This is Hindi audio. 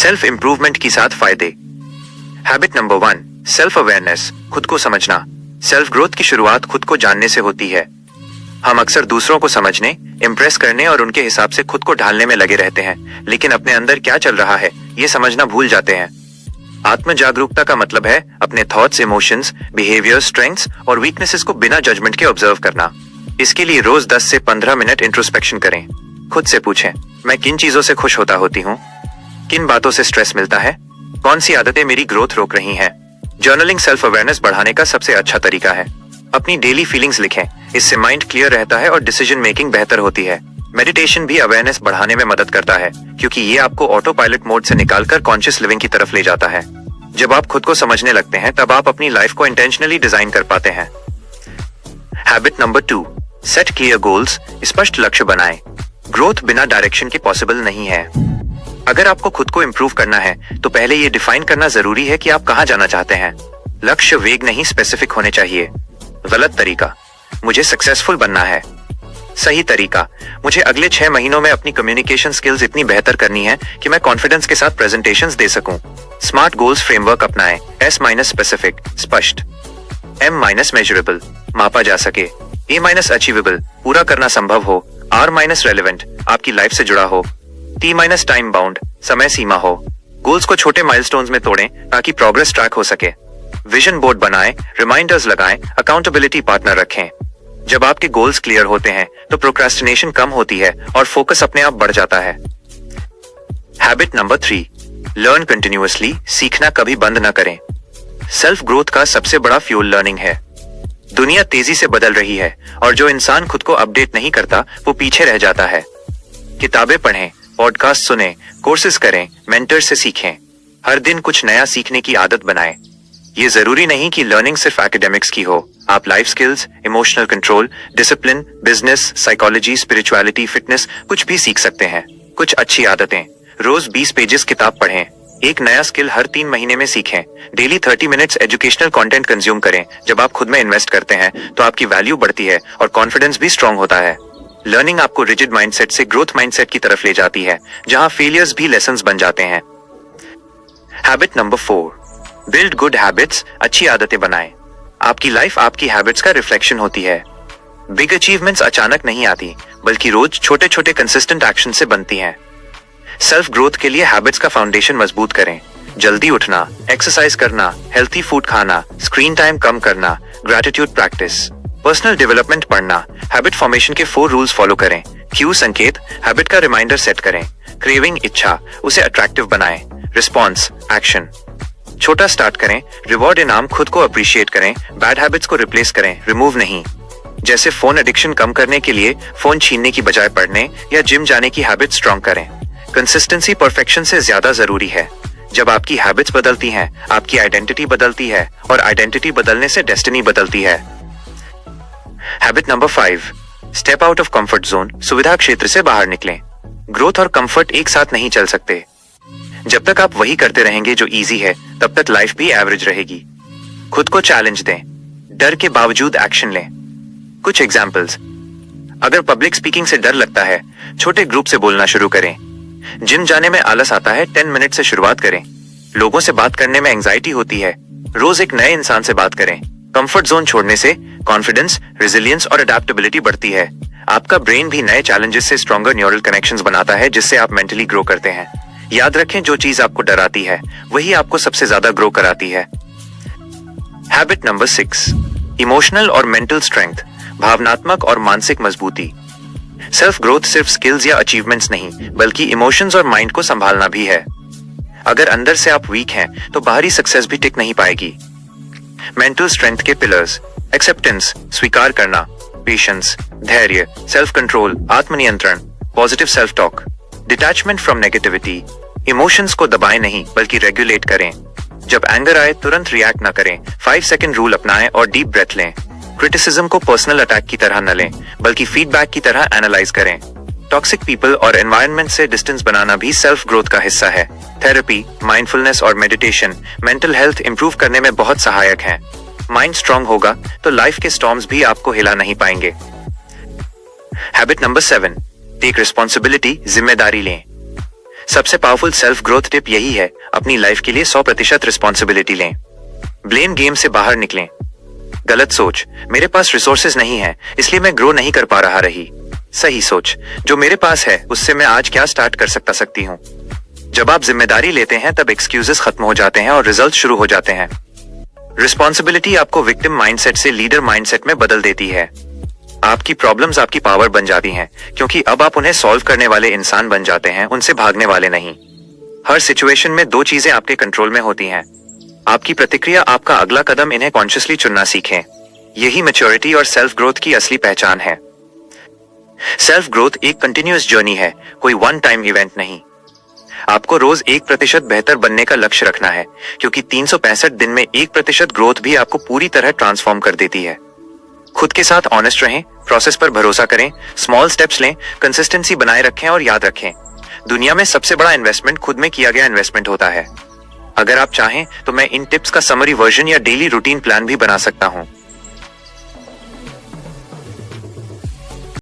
सेल्फ इंप्रूवमेंट की 7 फायदे। हैबिट नंबर 1, सेल्फ अवेयरनेस, खुद को समझना। सेल्फ ग्रोथ की शुरुआत खुद को जानने से होती है। हम अक्सर दूसरों को समझने, इम्प्रेस करने और उनके हिसाब से खुद को ढालने में लगे रहते हैं, लेकिन अपने अंदर क्या चल रहा है ये समझना भूल जाते हैं। आत्म जागरूकता का मतलब है अपने थॉट्स, इमोशंस, बिहेवियर, स्ट्रेंथ्स और वीकनेसेस को बिना जजमेंट के ऑब्जर्व करना। इसके लिए रोज 10 से 15 मिनट इंट्रोस्पेक्शन करें। खुद से पूछें, मैं किन चीजों से खुश होती हूँ, किन बातों से स्ट्रेस मिलता है, कौन सी आदतें मेरी ग्रोथ रोक रही हैं। जर्नलिंग सेल्फ अवेयरनेस बढ़ाने का सबसे अच्छा तरीका है। अपनी डेली फीलिंग्स लिखें, इससे माइंड क्लियर रहता है और डिसीजन मेकिंग बेहतर होती है। मेडिटेशन भी अवेयरनेस बढ़ाने में मदद करता है, क्योंकि ये आपको ऑटो पायलट मोड से निकालकर कॉन्शियस लिविंग की तरफ ले जाता है। जब आप खुद को समझने लगते हैं तब आप अपनी लाइफ को इंटेंशनली डिजाइन कर पाते हैं। Habit number 2, set clear goals, स्पष्ट लक्ष्य बनाएं। ग्रोथ बिना डायरेक्शन के पॉसिबल नहीं है। अगर आपको खुद को इम्प्रूव करना है तो पहले ये डिफाइन करना जरूरी है कि आप कहां जाना चाहते हैं। लक्ष्य वेग नहीं, स्पेसिफिक होने चाहिए। गलत तरीका, मुझे सक्सेसफुल बनना है। सही तरीका, मुझे अगले 6 महीनों में अपनी कम्युनिकेशन स्किल्स इतनी बेहतर करनी है कि मैं कॉन्फिडेंस के साथ प्रेजेंटेशंस दे सकूं। स्मार्ट गोल्स फ्रेमवर्क अपनाएं। S- स्पेसिफिक, स्पष्ट। M- मेजरेबल, मापा जा सके। A- अचीवेबल, पूरा करना संभव हो। R- रेलेवेंट, आपकी लाइफ से जुड़ा हो। T- टाइम बाउंड, समय सीमा हो। गोल्स को छोटे माइलस्टोन्स में तोड़ें ताकि प्रोग्रेस ट्रैक हो सके। विजन बोर्ड बनाएं, रिमाइंडर्स लगाएं, अकाउंटेबिलिटी पार्टनर रखें। जब आपके गोल्स क्लियर होते हैं तो प्रोक्रास्टिनेशन कम होती है और फोकस अपने आप बढ़ जाता है। हैबिट नंबर 3, लर्न कंटिन्यूअसली, सीखना कभी बंद न करें। सेल्फ ग्रोथ का सबसे बड़ा फ्यूल लर्निंग है। दुनिया तेजी से बदल रही है और जो इंसान खुद को अपडेट नहीं करता वो पीछे रह जाता है। किताबें पढ़ें, पॉडकास्ट सुनें, कोर्सेज करें, मेंटर से सीखें। हर दिन कुछ नया सीखने की आदत बनाएं। ये जरूरी नहीं कि लर्निंग सिर्फ एकेडमिक्स की हो। आप life skills, emotional control, discipline, business, psychology, spirituality, fitness कुछ भी सीख सकते हैं। कुछ अच्छी आदतें, रोज 20 पेजेस किताब पढ़ें। एक नया स्किल हर 3 महीने में सीखें। Daily 30 minutes educational content consume करें। जब आप खुद में इन्वेस्ट करते हैं तो आपकी वैल्यू बढ़ती है और कॉन्फिडेंस भी स्ट्रांग होता है। लर्निंग आपको रिजिड माइंडसेट से ग्रोथ माइंडसेट की तरफ ले जाती है, जहां फेलियर्स भी लेसन्स बन जाते हैं। Habit number 4, build good habits, अच्छी आदतें बनाएं। आपकी लाइफ आपकी हैबिट्स का रिफ्लेक्शन होती है। बिग अचीवमेंट्स अचानक नहीं आती, बल्कि रोज छोटे छोटे कंसिस्टेंट एक्शन से बनती हैं। सेल्फ ग्रोथ के लिए हैबिट्स का फाउंडेशन मजबूत करें। जल्दी उठना, एक्सरसाइज करना, हेल्थी फूड खाना, स्क्रीन टाइम कम करना, ग्रैटिट्यूड प्रैक्टिस, पर्सनल डेवलपमेंट पढ़ना। हैबिट फॉर्मेशन के 4 रूल्स फॉलो करें। क्यू संकेत, हैबिट का रिमाइंडर सेट करें। क्रेविंग इच्छा, उसे अट्रैक्टिव बनाएं। रिस्पॉन्स एक्शन, छोटा स्टार्ट करें। रिवॉर्ड इनाम, खुद को अप्रिशिएट करें। बैड हैबिट्स को रिप्लेस करें, रिमूव नहीं। जैसे फोन एडिक्शन कम करने के लिए फोन छीनने की बजाय पढ़ने या जिम जाने की हैबिट स्ट्रॉन्ग करें। कंसिस्टेंसी परफेक्शन से ज्यादा जरूरी है। जब आपकी हैबिट्स बदलती हैं, आपकी आइडेंटिटी बदलती है और आइडेंटिटी बदलने से डेस्टिनी बदलती है। Habit number 5, step out of comfort zone, सुविधा क्षेत्र से बाहर निकलें। ग्रोथ और कंफर्ट एक साथ नहीं चल सकते। जब तक आप वही करते रहेंगे जो इजी है, तब तक लाइफ भी एवरेज रहेगी। खुद को चैलेंज दें, डर के बावजूद एक्शन लें। कुछ एग्जाम्पल्स, अगर पब्लिक स्पीकिंग से डर लगता है, छोटे ग्रुप से बोलना शुरू करें। जिम जाने में आलस आता है, 10 मिनट से शुरुआत करें। लोगों से बात करने में एंजाइटी होती है, रोज एक नए इंसान से बात करें। कंफर्ट जोन छोड़ने से कॉन्फिडेंस, रेजिलियंस और अडेप्टेबिलिटी बढ़ती है। आपका ब्रेन भी नए चैलेंजेस से स्ट्रॉन्गर न्यूरल कनेक्शंस बनाता है, जिससे आप मेंटली ग्रो करते हैं। याद रखें, जो चीज आपको डराती है वही आपको सबसे ज्यादा ग्रो कराती है। हैबिट नंबर 6, इमोशनल और मेंटल स्ट्रेंथ, भावनात्मक और मानसिक मजबूती। सेल्फ ग्रोथ सिर्फ स्किल्स या अचीवमेंट्स नहीं, बल्कि इमोशंस और माइंड को संभालना भी है। अगर अंदर से आप वीक हैं तो बाहरी सक्सेस भी टिक नहीं पाएगी। मेंटल स्ट्रेंथ के पिलर्स, एक्सेप्टेंस, स्वीकार करना, पेशेंस, धैर्य, सेल्फ कंट्रोल, आत्मनियंत्रण, positive self talk, detachment from negativity. Emotions को दबाएं नहीं, बल्कि रेगुलेट करें। जब एंगर आए तुरंत रिएक्ट ना करें, 5 सेकंड रूल अपनाएं और डीप ब्रेथ लें। क्रिटिसिज्म को पर्सनल अटैक की तरह न लें, बल्कि फीडबैक की तरह एनालाइज करें। टॉक्सिक पीपल और एनवायरनमेंट से डिस्टेंस बनाना भी सेल्फ ग्रोथ का हिस्सा है। थेरेपी, माइंडफुलनेस और मेडिटेशन मेंटल हेल्थ इंप्रूव करने में बहुत सहायक हैं। माइंड स्ट्रांग होगा तो लाइफ के स्टॉर्म्स भी आपको हिला नहीं पाएंगे। हैबिट नंबर 7, टेक रिस्पॉन्सिबिलिटी, जिम्मेदारी लें। सबसे पावरफुल सेल्फ ग्रोथ टिप यही है, अपनी लाइफ के लिए 100% रिस्पॉन्सिबिलिटी लें। ब्लेम गेम से बाहर निकलें। गलत सोच, मेरे पास रिसोर्सेज नहीं है इसलिए मैं ग्रो नहीं कर पा रहा रही। सही सोच, जो मेरे पास है उससे मैं आज क्या स्टार्ट कर सकती हूँ। जब आप जिम्मेदारी लेते हैं तब एक्सक्यूजेस खत्म हो जाते हैं और रिजल्ट शुरू हो जाते हैं। रिस्पॉन्सिबिलिटी आपको विक्टिम माइंडसेट से लीडर माइंडसेट में बदल देती है। आपकी प्रॉब्लम्स आपकी पावर बन जाती हैं, क्योंकि अब आप उन्हें सॉल्व करने वाले इंसान बन जाते हैं, उनसे भागने वाले नहीं। हर सिचुएशन में दो चीजें आपके कंट्रोल में होती हैं, आपकी प्रतिक्रिया, आपका अगला कदम। इन्हें कॉन्शियसली चुनना सीखें। यही मैच्योरिटी और सेल्फ ग्रोथ की असली पहचान है। सेल्फ ग्रोथ एक कंटिन्यूअस जर्नी है, कोई वन टाइम इवेंट नहीं। आपको रोज 1% बेहतर बनने का लक्ष्य रखना है, क्योंकि 365 दिन में 1% ग्रोथ भी आपको पूरी तरह ट्रांसफॉर्म कर देती है। खुद के साथ ऑनेस्ट रहें, प्रोसेस पर भरोसा करें, स्मॉल स्टेप्स लें, कंसिस्टेंसी बनाए रखें और याद रखें, दुनिया में सबसे बड़ा इन्वेस्टमेंट खुद में किया गया इन्वेस्टमेंट होता है। अगर आप चाहें तो मैं इन टिप्स का समरी वर्जन या डेली रूटीन प्लान भी बना सकता हूं।